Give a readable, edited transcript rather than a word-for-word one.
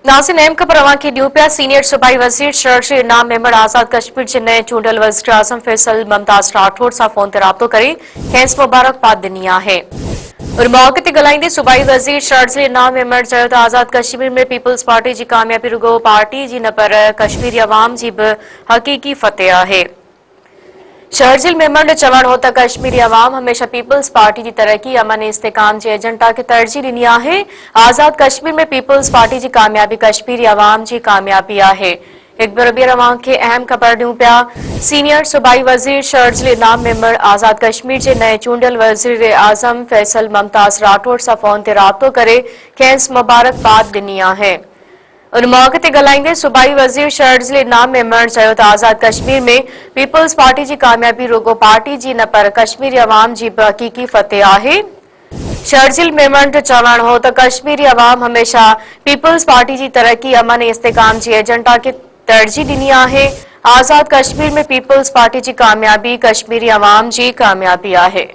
नाज़रीन अहम ख़बर अवां खे ॾियूं पिया। सीनियर सूबाई वज़ीर शहरी इनाम मेंबर आज़ाद कश्मीर जे नए चूंडियल वज़ीर आज़म फैसल मुमताज़ राठौड़ सां फ़ोन ते राब्तो करे खेसि मुबारकबाद ॾिनी आहे। और मौक़े ते ॻाल्हाईंदे सूबाई वज़ीर शहरी इनाम मेंबर चयो त आज़ाद कश्मीर में पीपल्स पार्टी जी कामयाबी रुगो पार्टी जी न पर कश्मीरी अवाम जी बि हक़ीक़ी फतेह आहे। शहरजिल मेंबर ने चवण हो त कश्मीरी अवाम हमेशा पीपल्स पार्टी की तरक्की अमन इस्तेकाम के एजेंडा के तरजीह ॾिनी आहे। आज़ाद कश्मीर में पीपल्स पार्टी की कामयाबी कश्मीरी अवाम की कामयाबी आहे। एक बार ॿीहर अवां खे अहम ख़बर ॾियूं पिया। सीनियर सूबाई वज़ीर शहरजिल इनाम मेंबर आज़ाद कश्मीर के नए चूंडियल वज़ीर आज़म फैसल मुमताज़ राठौड़ सां फ़ोन ते राब्तो करे खेसि मुबारकबाद ॾिनी आहे। उन मौक़े ते ॻाल्हाईंदे सूबाई वज़ीर शहरजिल इनाम मेंबर चयो त आज़ाद कश्मीर में पीपल्स पार्टी की कामयाबी रुगो पार्टी जी न पर कश्मीरी अवाम जी बि हक़ीक़ी फतेह आहे। शहरजिल मेंबर जो चवण हो त कश्मीरी अवाम हमेशा पीपल्स पार्टी की तरक्की अमन इस्तेकाम के एजेंडा के तरजीह ॾिनी आहे। आज़ाद कश्मीर में पीपल्स पार्टी की कामयाबी कश्मीरी अवाम की कामयाबी आहे।